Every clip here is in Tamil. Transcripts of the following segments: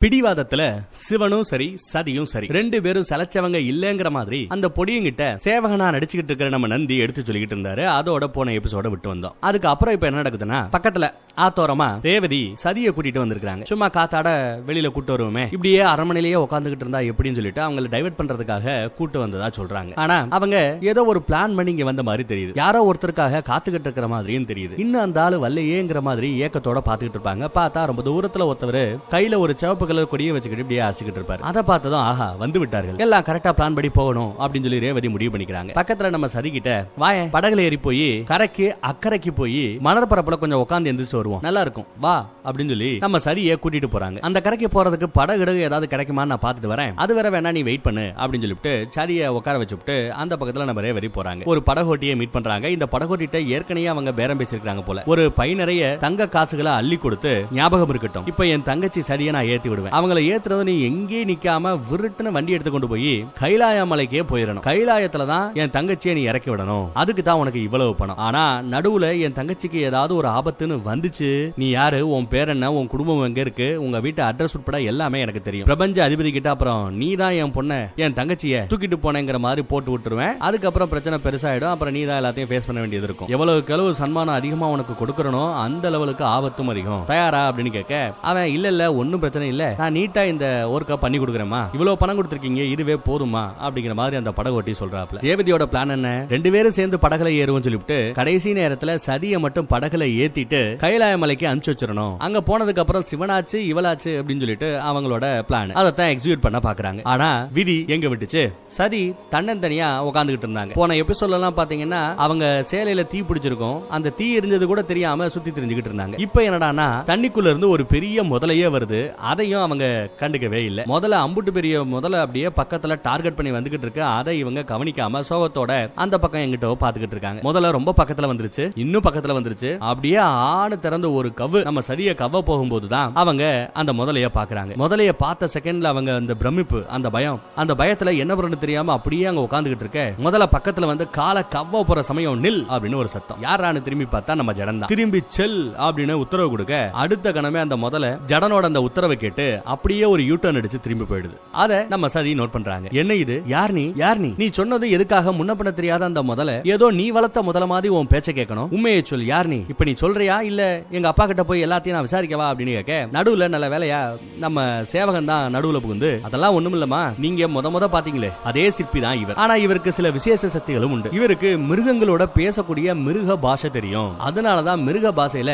பிடிவாதத்துல சிவனும் சரி சதியும் சரி ரெண்டு பேரும் சலைச்சவங்க இல்லங்கிற மாதிரி அந்த பொடியங்கிட்ட சேவகனா நடிச்சுக்கிட்டு இருக்கிற நம்ம நந்தி எடுத்து சொல்லிக்கிட்டு இருந்தாரு. அதோட போன எபிசோட விட்டு வந்தோம். அதுக்கு அப்புறம் இப்ப என்ன நடக்குதுன்னா, பக்கத்துல ஆத்தோரமா ரேவதி சதியை கூட்டிட்டு வந்திருக்காங்க. சும்மா காத்தாட வெளியில கூட்டு வருவோமே, இப்படியே அரண்மனையிலேயே உட்காந்துக்கிட்டு இருந்தா எப்படின்னு சொல்லிட்டு அவங்களை டைவர்ட் பண்றதுக்காக கூட்டு வந்ததா சொல்றாங்க. ஆனா அவங்க ஏதோ ஒரு பிளான் பண்ணி இங்க வந்த மாதிரி தெரியுது. யாரோ ஒருத்தருக்காக காத்துக்கிட்டு இருக்கிற மாதிரியும் தெரியுது. இன்னும் அந்த ஆளு வல்லையேங்கிற மாதிரி ஏக்கத்தோட பாத்துக்கிட்டு இருப்பாங்க. பார்த்தா ரொம்ப தூரத்துல ஒருத்தவர் கையில ஒரு சிவப்பு கலர் கொடியை வச்சுக்கிட்டு இப்படியே ஆசிக்கிட்டு இருப்பாரு. அதை பார்த்ததும் ஆஹா வந்து விட்டார்கள், எல்லாம் கரெக்டா பிளான் படி போகணும் அப்படின்னு சொல்லி ரேவதி முடிவு பண்ணிக்கிறாங்க. பக்கத்துல நம்ம சதிக்கிட்ட வாய படகுல ஏறி போய் கரைக்கு அக்கறைக்கு போய் மணற்பரப்புல கொஞ்சம் உட்காந்து எந்திரிச்சு வருவோம், நல்லா இருக்கும் வா அப்படின்னு சொல்லி நம்ம சதியை கூட்டிட்டு போறாங்க. அந்த கரைக்கு போறதுக்கு படகு ஏதாவது கிடைக்குமா நான் பாத்துட்டு வரேன், அது வேற வேணா நீ வெயிட் பண்ணு அப்படின்னு சொல்லிட்டு சதியை உட்கார வச்சுட்டு அந்த பக்கத்துல நம்ம ரேவதி போறாங்க. ஒரு படகோட்டியை மீட் பண்றாங்க. இந்த படகோட்டிட்ட ஏற்கனவே அவங்க பேரம் பேசிருக்காங்க போல. ஒரு பை நிறைய தங்க காசுகளை அள்ளி கொடுத்து, ஞாபகம் இருக்கட்டும் இப்ப என் தங்கச்சி சதியை நான் ஏத்தி விடுவேன், அவங்களை ஏத்துறது நீ எங்கே நிக்காம விருட்டுன்னு வண்டி எடுத்து கொண்டு போய் கைலாய மலைக்கே போயிடணும், கைலாயத்துல தான் என் தங்கச்சியை நீ இறக்கி விடணும், அதுக்கு தான் உனக்கு இவ்வளவு பணம். ஆனா நடுவுல என் தங்கச்சிக்கு ஏதாவது ஒரு ஆபத்துன்னு வந்துச்சு, நீ யாரு, உன் பேர் என்ன, உன் குடும்பம் எங்க இருக்கு, உங்க வீட்டு அட்ரஸ் உட்பட எல்லாமே எனக்கு தெரியும், பிரபஞ்ச அதிபதி கிட்ட அப்புறம் நீ தான் என் பொண்ண என் தங்கச்சியை தூக்கிட்டு போனேங்கிற மாதிரி போட்டு விட்டுருவேன், அதுக்கப்புறம் பிரச்சனை பெருசாயிடும், அப்புறம் நீ தான் எல்லாத்தையும் ஃபேஸ் பண்ண வேண்டியது இருக்கும், எவ்வளவு கழுவு சன்மானம் அதிகமா உனக்கு கொடுக்கறனோ அந்த லெவலுக்கு ஆபத்தும் அதிகம், தயாரா அப்படின்னு கேட்க அவன் இல்ல ஒன்னும் பிரச்சனை இல்ல, நான் நீட்டா இந்த ஒர்க்கா பண்ணி கொடுக்குறேமா, இவ்வளவு பணம் கொடுத்திருக்கீங்க இதுவே போதுமா அப்படிங்கிற மாதிரி அந்த படகோட்டி சொல்றாப்ல. ரேவதியோட பிளான் என்ன, ரெண்டு பேரும் சேர்ந்து படகுல ஏறுவோம் சொல்லிட்டு கடைசி நேரத்துல சதியை மட்டும் படகுல ஏத்திட்டு கைலாய மலைக்கு அனுப்பிச்சு வச்சிடணும், அங்க போனதுக்கு அப்புறம் சிவனாச்சு இவளாச்சு அப்படின்னு சொல்லிட்டு அவங்களோட பிளான் அதைத்தான் எக்ஸிக்யூட் பண்ண பாக்குறாங்க. ஆனா விதி எங்க விட்டுச்சு, சதி தன்னந்தனியா உட்காந்துக்கிட்டு இருந்தாங்க. போன எபிசோட்ல எல்லாம் பாத்தீங்கன்னா அவங்க சேலையில தீ பிடிச்சிருக்கும், அந்த தீ எரிஞ்சது கூட தெரியாம சுத்தி தெரிஞ்சுக்கிட்டு இருந்தாங்க. இப்ப என்னடானா தண்ணிக்குள்ள இருந்து ஒரு பெரிய முதலையே வருது, அதையும் அவங்க கண்டுக்கவே இல்ல. முதல்ல அம்புட்டு பெரிய முதல்ல அப்படியே பக்கத்துல டார்கெட் பண்ணி வந்துகிட்டு இருக்கு, அதை இவங்க கவனிக்காம சோகத்தோட அந்த பக்கம் எங்கிட்ட பாத்துக்கிட்டு இருக்காங்க. முதல்ல ரொம்ப பக்கத்துல வந்துருச்சு, இன்னும் பக்கத்துல வந்துருச்சு, அப்படியே ஆணு திறந்து ஒரு கவ்வு நம்ம சரிய கவ்வ போகும்போதுதான் அவங்க அந்த முதலைய பாக்குறாங்க. முதலைய பார்த்த செகண்ட்ல அவங்க அந்த பிரமிப்பு, அந்த பயம், அந்த பயத்துல என்ன பண்ணு தெரியாம அப்படியே அங்க உட்காந்துக்கிட்டு இருக்க. முதல்ல பக்கத்துல வந்து காலை கவ்வ போற சமயம் நில் அப்படின்னு ஒரு சத்தம். யாரான்னு திரும்பி பார்த்தா நம்ம ஜடன் தான். திரும்பி செல் அப்படின்னு உத்தரவு கொடுக்க அடுத்த கணமே அந்த முதல்ல ஜடனோட அந்த உத்தரவை கேட்டு அப்படியே ஒரு யூட்டர்ன் அடிச்சு திரும்பி போயிடுது. அத நம்ம சதி நோட் பண்றாங்க. என்ன இது, யார் நீ நீ சொன்னது எதுக்காக முன்ன பண்ண தெரியாத அந்த முதல்ல ஏதோ நீ வளர்த்த முதல மாதிரி உன் பேச்ச கேட்கணும், உண்மையை சொல், யார் நீ, இப்ப நீ சொல்றியா இல்ல எங்க அப்பா கிட்ட போய் எல்லாத்தையும் நான் விசாரிக்கவா அப்படின்னு கேட்க நடுவுல நல்ல வேலையா நம்ம சேவகன் தான் நடுவுல புகுந்து, அதெல்லாம் ஒண்ணும் இல்லமா, நீங்க முத பாத்தீங்களே அதே சிற்பி தான் இவர், ஆனா இவருக்கு சில விசேஷ சக்திகளும் உண்டு, இவருக்கு மிருகங்களோட பேசக்கூடிய மிருக பாஷை தெரியும், அதனாலதான் மிருக பாஷையில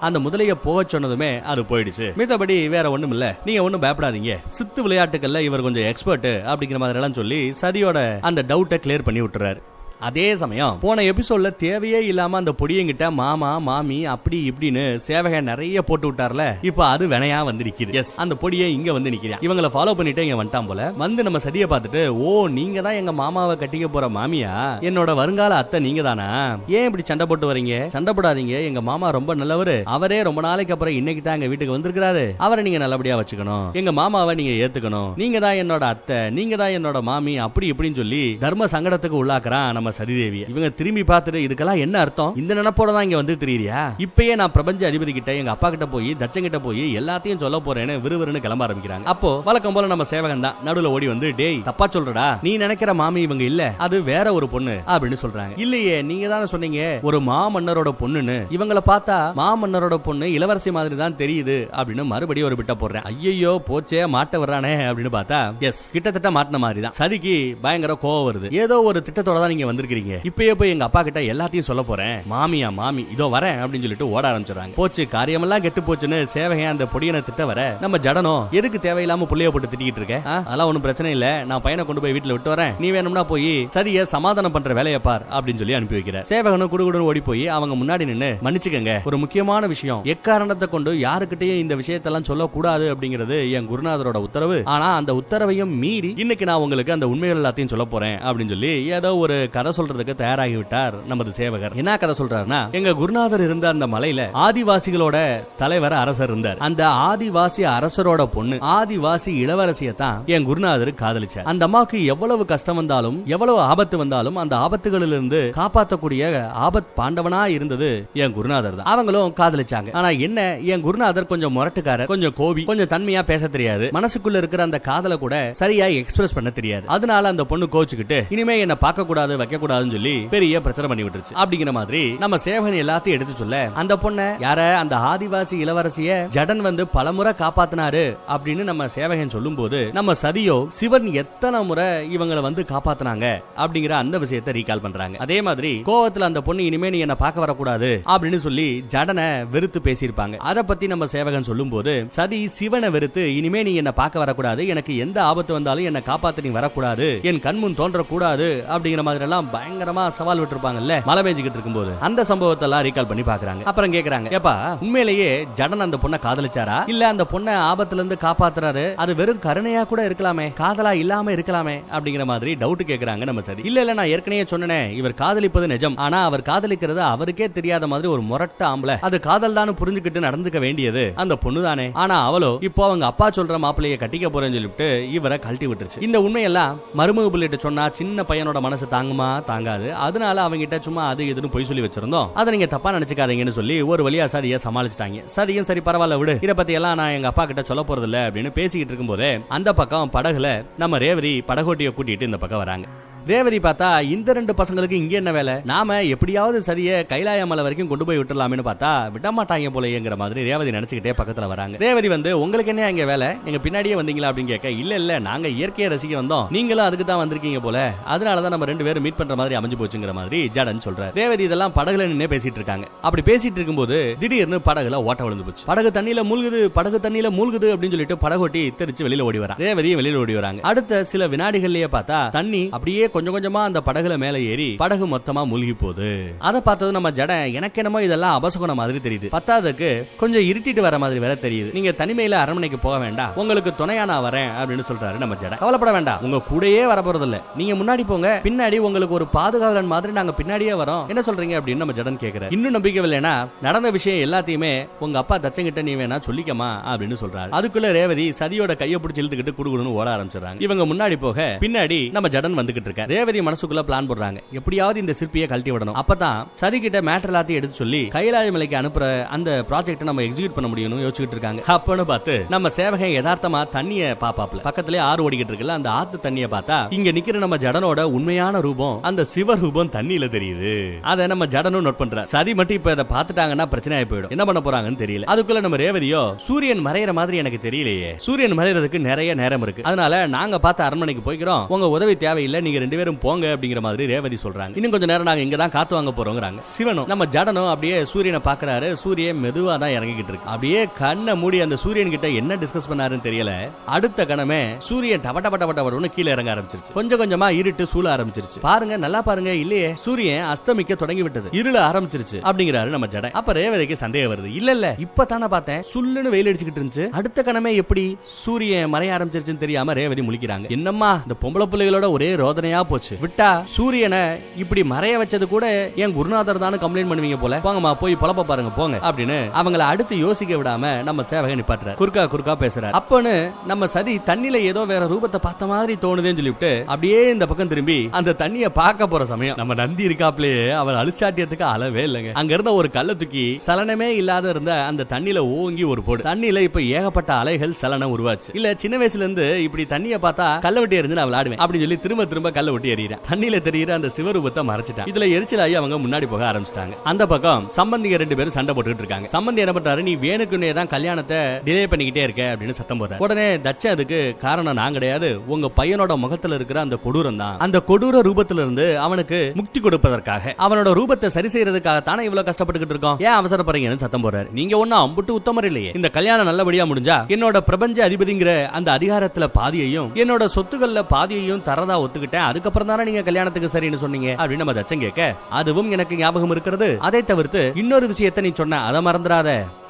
அந்த முதலைய போக சொன்னதுமே அது போயிடுச்சு, மித்தபடி வேற ஒண்ணும் இல்ல, நீங்க ஒண்ணும் பயப்படாதீங்க, சித்து விளையாட்டுகள்ல இவர் கொஞ்சம் எக்ஸ்பர்ட் அப்படிங்கிற மாதிரி எல்லாம் சொல்லி சதியோட அந்த டவுட்டை கிளியர் பண்ணி விட்டுறாரு. அதே சமயம் போன எபிசோட்ல தேவையே இல்லாம அந்த பொடியங்கிட்ட மாமா மாமி அப்படி இப்படின்னு சேவக நிறைய போட்டு விட்டார்ல, இப்ப அது வினையா வந்து நிக்குது. எஸ், அந்த பொடியை இங்க வந்து நிக்கிறா. இவங்களை ஃபாலோ பண்ணிட்டு இங்க வந்துட்டான் போல. வந்து நம்ம சதியை பார்த்துட்டு, ஓ நீங்க தான் எங்க மாமாவை கட்டிக்க போற மாமியா, என்னோட வருங்கால அத்தை நீங்க தானா, ஏன் இப்படி சண்டை போட்டு வரீங்க, சண்டை போடாதீங்க, எங்க மாமா ரொம்ப நல்லவரு, அவரே ரொம்ப நாளைக்கு அப்புறம் இன்னைக்கு தான் எங்க வீட்டுக்கு வந்திருக்காரு, அவரை நீங்க நல்லபடியா வச்சுக்கணும், எங்க மாமாவை நீங்க ஏத்துக்கணும், நீங்க தான் என்னோட அத்தை, நீங்க தான் என்னோட மாமி அப்படி இப்படின்னு சொல்லி தர்ம சங்கடத்துக்கு உள்ளாக்குறான் சதிதேவி. இவங்க திரும்பி பார்த்துட்டு இதுக்கெல்லாம் என்ன அர்த்தம், இந்த நினைப்போட தான் இங்க வந்து தெரியுறியா, இப்பயே நான் பிரபஞ்ச அதிபதி கிட்ட எங்க அப்பா கிட்ட போய் தச்சன் கிட்ட போய் எல்லாத்தையும் சொல்ல போறேன்னு விறுவிறுன்னு கிளம்ப ஆரம்பிக்கிறாங்க. அப்போ வழக்கம் போல நம்ம சேவகன் தான் நடுவுல ஓடி வந்து, டேய் தப்பா சொல்றடா, நீ நினைக்கிற மாமி இவங்க இல்ல, அது வேற ஒரு பொண்ணு அப்படின்னு சொல்றாங்க. இல்லையே நீங்க தானே சொன்னீங்க ஒரு மாமன்னரோட பொண்ணுன்னு, இவங்கள பார்த்தா மாமன்னரோட பொண்ணு இளவரசி மாதிரி தான் தெரியுது அப்படின்னு மறுபடியும் ஒரு பிட்ட போடுறேன். ஐயோ போச்சே மாட்ட வர்றானே அப்படின்னு பார்த்தா எஸ் கிட்டத்தட்ட மாட்டின மாதிரி தான். சதிக்கு பயங்கர கோவம் வருது, ஏதோ ஒரு திட்டத்தோட தான் நீங்க வந்திருக்கீங்க, இப்பயே போய் எங்க அப்பா கிட்ட எல்லாத்தையும் சொல்ல போறேன், மாமியா மாமி இதோ வரேன் அப்படின்னு சொல்லிட்டு ஓட ஆரம்பிச்சாங்க. போச்சு காரியமெல்லாம் கெட்டு போச்சுன்னு சேவகன் அந்த பொடியனை திட்ட வர நம்ம ஜடனோ எதுக்கு தேவையில்லாம புள்ளைய போட்டு திட்டிக்கிட்டு இருக்க, அதெல்லாம் ஒண்ணும் பிரச்சனை இல்ல, நான் பையனை கொண்டு போய் வீட்டுல விட்டு வரேன், நீ வேணும்னா போய் சரிய சமாதானம் பண்ற வேலையை பார் அப்படின்னு சொல்லி அனுப்பி வைக்கிற. சேவகனும் குடுகுடுன்னு ஓடி போய் அவங்க முன்னாடி நின்னு, மன்னிச்சுக்கங்க ஒரு முக்கியமான விஷயம், எக்காரணத்தை கொண்டு யாருக்கிட்டையும் இந்த விஷயத்தெல்லாம் சொல்லக்கூடாது அப்படிங்கிறது என் குருநாதரோட உத்தரவு, ஆனா அந்த உத்தரவையும் மீறி இன்னைக்கு நான் உங்களுக்கு அந்த உண்மைகள் எல்லாத்தையும் சொல்ல போறேன் அப்படின்னு சொல்லி ஏதோ ஒரு கதை கதை சொல்றதுக்கு தயாராகி விட்டார் நமது சேவகர். என்ன கதை சொல்றாருன்னா, எங்க குருநாதர் இருந்த அந்த மலையில ஆதிவாசிகளோட தலைவர் அரசர் இருந்தார். அந்த ஆதிவாசி அரசரோட பொண்ணு ஆதிவாசி இளவரசியை தான் என் குருநாதர் காதலிச்சார். அந்த அம்மாவுக்கு எவ்வளவு கஷ்டம் வந்தாலும் எவ்வளவு ஆபத்து வந்தாலும் அந்த ஆபத்துகளிலிருந்து காப்பாற்றக்கூடிய ஆபத் பாண்டவனா இருந்தது என் குருநாதர் தான். அவங்களும் காதலிச்சாங்க. ஆனா என்ன, என் குருநாதர் கொஞ்சம் முரட்டுக்காரர், கொஞ்சம் கோபி, கொஞ்சம் தன்மையா பேச தெரியாது, மனசுக்குள்ள இருக்கிற அந்த காதலை கூட சரியா எக்ஸ்பிரஸ் பண்ண தெரியாது. அதனால அந்த பொண்ணு கோச்சுக்கிட்டு இனிமே என்ன பார்க்க கூடாது வைக்க கூடாதுன்னு சொல்லி பெரிய பிரச்சனை பண்ணி விட்டுருச்சு. அப்படிங்கிற மாதிரி நம்ம சேவகன் எல்லாத்தையும் எடுத்து சொல்ல, அந்த பொண்ணை யார அந்த ஆதிவாசி இளவரசிய ஜடன் வந்து பலமுறை காப்பாத்தினாரு அப்படின்னு நம்ம சேவகன் சொல்லும் போது, நம்ம சதியோ சிவன் எத்தனை முறை இவங்களை வந்து காப்பாத்தினாங்க அப்படிங்கிற அந்த விஷயத்தை ரீகால் பண்றாங்க. அதே மாதிரி கோவத்துல அந்த பொண்ணு இனிமே நீ என்ன பார்க்க வரக்கூடாது அப்படின்னு சொல்லி ஜடனை வெறுத்து பேசியிருப்பாங்க. அதை பத்தி நம்ம சேவகன் சொல்லும் போது, சதி சிவனை வெறுத்து இனிமே நீ என்ன பார்க்க வரக்கூடாது, எனக்கு எந்த ஆபத்து வந்தாலும் என்ன காப்பாத்த நீ வரக்கூடாது, என் கண்முன் தோன்றக்கூடாது அப்படிங்கிற மாதிரி எல்லாம் பயங்கரமா சவால் விட்டுருப்பாங்கல்ல மலை மேய்ச்சிக்கிட்டு இருக்கும்போது. அந்த சம்பவத்தை எல்லாம் ரீகால் பண்ணி பாக்குறாங்க. அப்புறம் கேக்குறாங்க, ஏப்பா உண்மையிலேயே ஜடன் அந்த பொண்ணை காதலிச்சாரா, இல்ல அந்த பொண்ணை ஆபத்துல இருந்து காப்பாத்துறாரு, அது வெறும் கருணையா கூட இருக்கலாமே, காதலா இல்லாம இருக்கலாமே அப்படிங்கிற மாதிரி டவுட் கேக்குறாங்க நம்ம சரி. இல்ல நான் ஏற்கனவே சொன்னேன், இவர் காதலிப்பது நிஜம், ஆனா அவர் காதலிக்கிறது அவருக்கே தெரியாத மாதிரி ஒரு முரட்ட ஆம்பளை, அது காதல் தான் புரிஞ்சுக்கிட்டு நடந்துக்க வேண்டியது அந்த பொண்ணு தானே. ஆனா அவளோ இப்போ அவங்க அப்பா சொல்ற மாப்பிள்ளைய கட்டிக்க போறேன்னு சொல்லிட்டு இவரை கழட்டி விட்டுருச்சு. இந்த உண்மையெல்லாம் மருமக பிள்ளைகிட்ட சொன்னா சின்ன பையனோட மனசு தாங்குமா தாங்காது, அதனால அவங்க கிட்ட சும்மா அது எதுன்னு போய் சொல்லி வச்சிருந்தோம், அதை நீங்க தப்பா நினைச்சுக்காதீங்கன்னு சொல்லி ஒரு வழியா சதியை சமாளிச்சிட்டாங்க. சதியும் சரி பரவாயில்ல விடு, இத பத்தி எல்லாம் நான் எங்க அப்பா கிட்ட சொல்ல போறது இல்ல அப்படின்னு பேசிக்கிட்டு இருக்கும் போதே அந்த பக்கம் படகுல நம்ம ரேவதி படகோட்டிய கூட்டிட்டு இந்த பக்கம் வராங்க. ரேவதி பார்த்தா இந்த ரெண்டு பசங்களுக்கு இங்க என்ன வேலை, நாம எப்படியாவது சரிய கைலாய மலை வரைக்கும் கொண்டு போய் விட்டுலாம்னு பார்த்தா விட மாட்டாங்க போலங்கிற மாதிரி ரேவதி நினைச்சுக்கிட்டே பக்கத்துல வராங்க. ரேவதி வந்து, உங்களுக்கு என்ன இங்க வேலை, எங்க பின்னாடியே வந்தீங்களா அப்படின்னு கேட்க, இல்ல நாங்க இயற்கையை ரசிக்க வந்தோம், நீங்களும் அதுக்கு தான் வந்திருக்கீங்க போல, அதனாலதான் நம்ம ரெண்டு பேரும் மீட் பண்ற மாதிரி அமைஞ்சு போச்சுங்கிற மாதிரி ஜடன் சொல்றாரு. ரேவதி இதெல்லாம் படகுல நின்று பேசிட்டு இருக்காங்க. அப்படி பேசிட்டு இருக்கும்போது திடீர்னு படகுல ஓட்ட விழுந்து போச்சு. படகு தண்ணியில மூழ்குது, படகு தண்ணியில மூழ்குது அப்படின்னு சொல்லிட்டு படகோட்டி தெரிச்சு வெளியில ஓடி வரா. ரேவதியும் வெளியில ஓடி வராங்க. அடுத்த சில வினாடிகள்லயே பார்த்தா தண்ணி அப்படியே கொஞ்சம் கொஞ்சமா அந்த படகுல மேல ஏறி படகு மொத்தமா மூழ்கி போகுது. அதை பார்த்தது நம்ம ஜடன், எனக்கு என்னமோ இதெல்லாம் அபசகுன மாதிரி தெரியுது, பத்தாவதுக்கு கொஞ்சம் இருட்டிட்டு வர மாதிரி வேற தெரியுது, நீங்க தனிமையில அரண்மனைக்கு போக வேண்டாம், உங்களுக்கு துணையா நான் வரேன் அப்படின்னு சொல்றாரு நம்ம ஜடன். கவலைப்பட வேண்டாம், உங்க கூடயே வர போறது இல்ல, நீங்க முன்னாடி போங்க, பின்னாடி உங்களுக்கு ஒரு பாதுகாவலன் மாதிரி நாங்க பின்னாடியே வரோம், என்ன சொல்றீங்க அப்படின்னு நம்ம ஜடன் கேக்குறாரு. இன்னும் நம்பிக்கை இல்லைன்னா நடந்த விஷயம் எல்லாத்தையுமே உங்க அப்பா தச்சங்கிட்ட நீ வேணா சொல்லிக்கமா அப்படின்னு சொல்றாரு. அதுக்குள்ள ரேவதி சதியோட கையை பிடிச்சி இழுத்துக்கிட்டு குடுகுடுன்னு ஓட ஆரம்பிச்சிடறாங்க. இவங்க முன்னாடி போக பின்னாடி நம்ம ஜடன் வந்துகிட்டு இருக்க. ரேவதி மனசுக்குள்ள பிளான் போடுறாங்க, எப்படியாவது இந்த சிற்பியை கழட்டி விடணும், அப்பதான் சரி கிட்ட மேட்டர் எல்லாத்தையும் எடுத்து சொல்லி கைலாய மலைக்கு அனுப்புற அந்த ப்ராஜெக்ட் நம்ம எக்ஸிக்யூட் பண்ண முடியும்னு யோசிச்சுட்டு இருக்காங்க. அப்பன்னு பார்த்து நம்ம சேவகன் யதார்த்தமா தண்ணிய பாப்பாப்ல பக்கத்திலே ஆறு ஓடிக்கிட்டு இருக்குல்ல, அந்த ஆத்து தண்ணிய பார்த்தா இங்க நிக்கிற நம்ம ஜடனோட உண்மையான ரூபம் அந்த சிவ ரூபம் தண்ணியில தெரியுது. அதை நம்ம ஜடனும் நோட் பண்ற. சரி மட்டும் இப்ப இதை பார்த்துட்டாங்கன்னா பிரச்சனை ஆகி போயிடும், என்ன பண்ண போறாங்கன்னு தெரியல. அதுக்குள்ள நம்ம ரேவதியோ, சூரியன் மறையிற மாதிரி எனக்கு தெரியலையே, சூரியன் மறையிறதுக்கு நிறைய நேரம் இருக்கு, அதனால நாங்க பார்த்து அரண்மனைக்கு போய்க்கிறோம், உங்க உதவி தேவையில்லை, நீங்க ரெண்டு பேரும் போங்க அப்படிங்கிற மாதிரி ரேவதி சொல்றாங்க. இன்னும் கொஞ்ச நேரம் நாங்க இங்க தான் காத்து வாங்க போறோம்ங்கறாங்க. சிவனும் நம்ம ஜடனும் அப்படியே சூரியனை பாக்குறாரு. சூரியன் மெதுவா தான் இறங்கிக்கிட்டு இருக்கு. அப்படியே கண்ணை மூடி அந்த சூரியன் கிட்ட என்ன டிஸ்கஸ் பண்ணாருன்னு தெரியல. அடுத்த கணமே சூரியன் டபடபடபடபடன்னு கீழே இறங்க ஆரம்பிச்சிருச்சு. கொஞ்சம் கொஞ்சமா இருட்டு சூழ ஆரம்பிச்சிருச்சு. பாருங்க நல்லா பாருங்க, இல்லையே சூரியன் அஸ்தமிக்க தொடங்கி விட்டது, இருள ஆரம்பிச்சிருச்சு அப்படிங்கிறாரு நம்ம ஜடன். அப்ப ரேவதிக்கு சந்தேகம் வருது, இல்ல இப்பதானே பார்த்தேன் சுல்லுன்னு வெயில் அடிச்சுக்கிட்டு இருந்துச்சு, அடுத்த கணமே எப்படி சூரியன் மறைய ஆரம்பிச்சிருச்சுன்னு தெரியாம ரேவதி முழிக்கிறாங்க. என்னம்மா இந்த பொம்பளை பிள்ளைகளோட ஒரே ரோதனையா போச்சு, விட்டா சூரியனை இப்படி மறைய வச்சது கூட என் குருநாதர் தான் கம்ப்ளைண்ட் பண்ணுவீங்க போல, போங்கம்மா போய் பொழப்ப பாருங்க போங்க அப்படின்னு அவங்கள அடுத்து யோசிக்க விடாம நம்ம சேவகன் நிப்பாட்டுறாரு. குறுக்கா பேசுறாரு. அப்பன்னு நம்ம சதி தண்ணில ஏதோ வேற ரூபத்தை பார்த்த மாதிரி தோணுதுன்னு சொல்லிட்டு அப்படியே இந்த பக்கம் திரும்பி அந்த தண்ணிய பார்க்க போற சமயம் நம்ம நந்தி இருக்காப்லயே அவர் அழிச்சாட்டியத்துக்கு அளவே இல்லைங்க. அங்க இருந்த ஒரு கல்ல தூக்கி சலனமே இல்லாத இருந்த அந்த தண்ணியில ஓங்கி ஒரு போடு. தண்ணியில இப்ப ஏகப்பட்ட அலைகள் சலனம் உருவாச்சு. இல்ல சின்ன வயசுல இருந்து இப்படி தண்ணிய பார்த்தா கல்ல விட்டு எரிஞ்சு நான் விளையாடுவேன் அப்படின்னு சொல்லி திரும்ப கல்ல விட்டு எறிகிறேன். தண்ணியில தெரியுற அந்த சிவரூபத்தை மறைச்சிட்டான். இதுல எரிச்சலாகி அவங்க முன்னாடி போக ஆரம்பிச்சிட்டாங்க. அந்த பக்கம் சம்பந்திங்க ரெண்டு பேரும் சண்டை போட்டுட்டு இருக்காங்க. சம்பந்தி என்ன பண்றாரு, நீ வேணுக்குன்னே தான் கல்யாணத்தை டிலே பண்ணிக்கிட்டே இருக்க அப்படின்னு சத்தம் போடுறாரு. உடனே தச்சன் அதுக்கு காரணம் நான் கிடையாது, உங்க பையனோட முகத்துல இருக்கிற அந்த கொடூரம் தான், அந்த கொடூர ரூபத்துல இருந்து அவனுக்கு முக்தி கொடுப்பதற்காக அவனோட ரூபத்தை சரி செய்யறதுக்காக தானே இவ்வளவு கஷ்டப்பட்டுக்கிட்டு இருக்கோம், ஏன் அவசரப்படுறீங்கன்னு சத்தம் போடுறாரு. நீங்க ஒன்னும் அம்புட்டு உத்தமர் இல்லையே, இந்த கல்யாணம் நல்லபடியா முடிஞ்சா என்னோட பிரபஞ்ச அதிபதிங்கிற அந்த அதிகாரத்துல பாதியையும் என்னோட சொத்துக்கள்ல பாதியையும் தரதா ஒத்துக்கிட்டேன், அதுக்கப்புறம் தானே நீங்க கல்யாணத்துக்கு சரின்னு சொன்னீங்க அப்படின்னு நம்ம தச்சன் கேட்க, அதுவும் எனக்கு ஞாபகம் இருக்கிறது. அதை தவிர்த்து இன்னொரு விஷயத்தை நீ சொன்ன, அதை மறந்துடாத.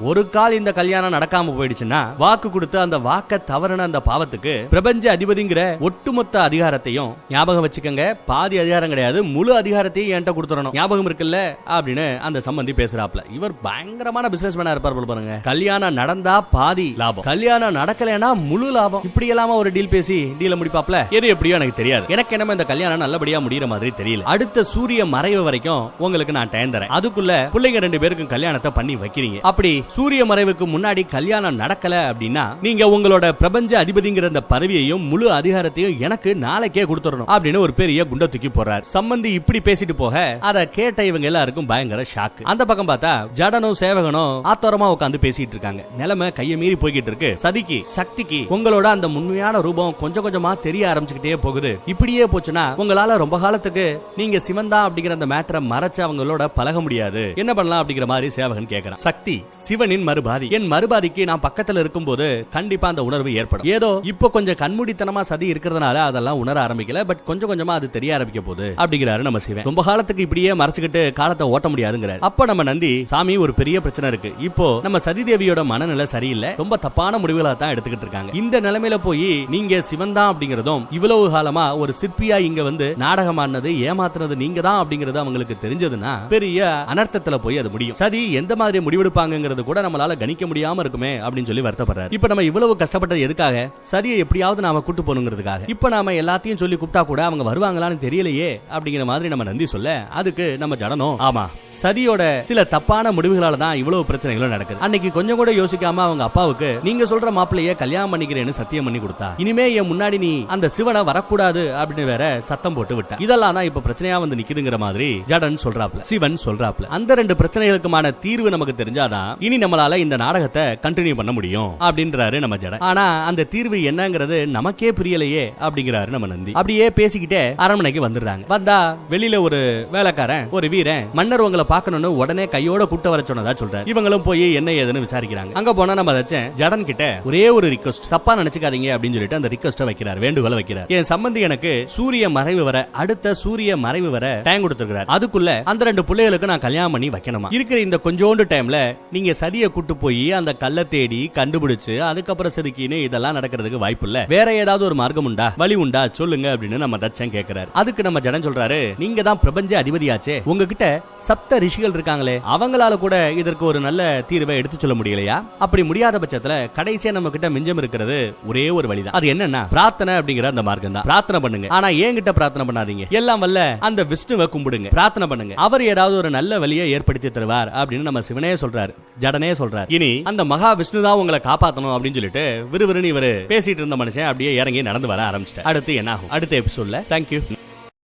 ஒரு கால் இந்த கல்யாணம் நடக்காம போயிடுச்சுன்னா வாக்கு கொடுத்து அந்த வாக்க தவறுன அந்த பாவத்துக்கு பிரபஞ்ச அதிபதிங்கிற ஒட்டுமொத்த அதிகாரத்தையும் ஞாபகம் வச்சுக்கங்க. பாதி அதிகாரம் கிடையாது, முழு அதிகாரத்தையும் என்கிட்ட கொடுத்துடணும். ஞாபகம் இருக்குல்ல அப்படின்னு அந்த சம்பந்தி பேசுறாப்ல. இவர் பயங்கரமான பிசினஸ் மேனா இருப்பார் பாருங்க. கல்யாணம் நடந்தா பாதி லாபம், கல்யாணம் நடக்கலனா முழு லாபம். இப்படி எல்லாம் ஒரு டீல் பேசி டீல முடிப்பாப்ல. எது எப்படியோ எனக்கு தெரியாது. எனக்கு என்னமோ இந்த கல்யாணம் நல்லபடியா முடியற மாதிரி தெரியல. அடுத்த சூரிய மறைவு வரைக்கும் உங்களுக்கு நான் டைம் தரேன். அதுக்குள்ள பிள்ளைங்க 2 பேருக்கும் கல்யாணத்தை பண்ணி வைக்கிறீங்க. அப்படி சூரிய மறைவுக்கு முன்னாடி கல்யாணம் நடக்கல அப்படின்னா நீங்க உங்களோட பிரபஞ்ச அதிபதிங்கிற அந்த பதவியையும் முழு அதிகாரத்தையும் எனக்கு நாளைக்கே கொடுத்துடணும் அப்படின்னு ஒரு பெரிய குண்ட தூக்கி போறார். சம்பந்தி இப்படி பேசிட்டு போக அதை கேட்ட இவங்க எல்லாருக்கும் பயங்கர ஷாக். அந்த பக்கம் பார்த்தா ஜடனும் சேவகனும் ஆத்தோரமா உட்கார்ந்து பேசிட்டு இருக்காங்க. நிலைமை கைய மீறி போய்கிட்டு இருக்கு. சதிக்கு சக்திக்கு உங்களோட அந்த உண்மையான ரூபம் கொஞ்சம் கொஞ்சமா தெரிய ஆரம்பிச்சுக்கிட்டே போகுது. இப்படியே போச்சுன்னா உங்களால ரொம்ப காலத்துக்கு நீங்க சிவந்தா அப்படிங்கிற அந்த மேட்டரை மறைச்சு அவங்களோட பழக முடியாது. என்ன பண்ணலாம் அப்படிங்கிற மாதிரி சேவகன் கேட்கிறான். சக்தி சிவனின் மறுபாதி. என் மறுபாதிக்கு நான் பக்கத்துல இருக்கும்போது கண்டிப்பா அந்த உணர்வு ஏற்படும். ஏதோ இப்ப கொஞ்சம் கண்மூடித்தனமா சதி இருக்கிறதுனால அதெல்லாம் உணர ஆரம்பிக்கல. பட் கொஞ்சம் கொஞ்சமா அது தெரிய ஆரம்பிக்க போகுது அப்படிங்கிறாரு நம்ம சிவன். ரொம்ப காலத்துக்கு இப்படியே மறைச்சுக்கிட்டு காலத்தை ஓட்ட முடியாதுங்கிறார். அப்ப நம்ம நந்தி, சாமி ஒரு பெரிய பிரச்சனை இருக்கு. இப்போ நம்ம சதி தேவியோட மனநிலை சரியில்லை, ரொம்ப தப்பான முடிவுகளை தான் எடுத்துக்கிட்டு இருக்காங்க. இந்த நிலைமையில போய் நீங்க சிவன்தான் அப்படிங்கறதும் இவ்வளவு காலமா ஒரு சிற்பியா இங்க வந்து நாடகமானது ஏமாத்துறது நீங்க தான் அப்படிங்கறது அவங்களுக்கு தெரிஞ்சதுன்னா பெரிய அனர்த்தத்துல போய் அது முடியும். சதி எந்த மாதிரி முடிவெடுப்பாங்கிறது கூட நம்மளால கணிக்க முடியாம இருக்குமே அப்படின்னு சொல்லி வருத்தப்படுறாரு. இப்ப நம்ம இவ்வளவு கஷ்டப்பட்டது எதுக்காக? சதியை எப்படியாவது நாம கூட்டு போகணுங்கிறதுக்காக. இப்ப நாம எல்லாத்தையும் சொல்லி கூப்பிட்டா கூட அவங்க வருவாங்களான்னு தெரியலையே அப்படிங்கிற மாதிரி நம்ம நந்தி சொல்ல, அதுக்கு நம்ம ஜடனும், ஆமா சதியோட சில தப்பான முடிவுகளால தான் இவ்வளவு பிரச்சனைகளும் நடக்குது. அன்னைக்கு கொஞ்சம் கூட யோசிக்காம அவங்க அப்பாவுக்கு நீங்க சொல்ற மாப்பிள்ளைய கல்யாணம் பண்ணிக்கிறேன்னு சத்தியம் பண்ணி கொடுத்தா. இனிமே என் முன்னாடி நீ அந்த சிவனை வரக்கூடாது அப்படின்னு வேற சத்தம் போட்டு விட்டா. இதெல்லாம் தான் இப்ப பிரச்சனையா வந்து நிக்குதுங்கிற மாதிரி ஜடன் சொல்றாப்ல, சிவன் சொல்றாப்ல. அந்த 2 பிரச்சனைகளுக்குமான தீர்வு நமக்கு தெரிஞ்சாதான் இனி நம்மளால இந்த நாடகத்தை கண்டினியூ பண்ண முடியும் அப்படின்றாரு நம்ம ஜடன். ஆனா அந்த தீர்வு என்னங்கிறது நமக்கே புரியலையே அப்படிங்கிறாரு நம்ம நந்தி. அப்படியே பேசிக்கிட்டே அரண்மனைக்கு வந்துடுறாங்க. வந்தா வெளியில ஒரு வேலைக்காரன், ஒரு வீரன் மன்னர் உங்களை பார்க்கணும்னு உடனே கையோட கூட்ட வர சொன்னதா சொல்றாரு. இவங்களும் போய் என்ன ஏதுன்னு விசாரிக்கிறாங்க. அங்க போனா நம்ம தச்சன் ஜடன் கிட்ட ஒரே ஒரு ரிக்வெஸ்ட், தப்பா நினைச்சுக்காதீங்க அப்படின்னு சொல்லிட்டு அந்த ரிக்வெஸ்ட வைக்கிறார், வேண்டுகோளை வைக்கிறார். என் சம்பந்தி எனக்கு சூரிய மறைவு வர, அடுத்த சூரிய மறைவு வர டைம் கொடுத்திருக்கிறார். அதுக்குள்ள அந்த 2 பிள்ளைகளுக்கு நான் கல்யாணம் பண்ணி வைக்கணுமா? இருக்கிற இந்த கொஞ்சோண்டு டைம்ல நீங்க சதியை கூட்டு போய் அந்த கல்லை தேடி கண்டுபிடிச்சு அதுக்கப்புறம் செதுக்கின்னு இதெல்லாம் நடக்கிறதுக்கு வாய்ப்பு இல்ல. வேற ஏதாவது ஒரு மார்க்கம் உண்டா, வழி உண்டா சொல்லுங்க அப்படின்னு நம்ம தச்சன் கேட்கிறாரு. அதுக்கு நம்ம ஜடன் சொல்றாரு, நீங்க தான் பிரபஞ்ச அதிபதியாச்சே, உங்ககிட்ட சப்த ரிஷிகள் இருக்காங்களே, அவங்களால கூட இதற்கு ஒரு நல்ல தீர்வை எடுத்து சொல்ல முடியலையா? அப்படி முடியாத பட்சத்துல கடைசியா நம்ம கிட்ட மிஞ்சம் இருக்கிறது ஒரே ஒரு வழிதான். அது என்னன்னா பிரார்த்தனை அப்படிங்கிற அந்த மார்க்கம் தான். பிரார்த்தனை பண்ணுங்க. ஆனா என்கிட்ட பிரார்த்தனை பண்ணாதீங்க. எல்லாம் வல்ல அந்த விஷ்ணுவை கும்பிடுங்க, பிரார்த்தனை பண்ணுங்க. அவர் ஏதாவது ஒரு நல்ல வழியை ஏற்படுத்தி தருவார் அப்படின்னு நம்ம சிவனே சொல்றாரு, ஜடனே சொல்றாரு. இனி அந்த மகா விஷ்ணு தான் உங்களை காப்பாத்தணும் அப்படின்னு சொல்லிட்டு விறுவிறுன்னு இவர் பேசிட்டு இருந்த மனுஷன் அப்படியே இறங்கி நடந்து வர ஆரம்பிச்சிட்டார். அடுத்து என்ன ஆகும் அடுத்த எபிசோட்ல. தேங்க்யூ.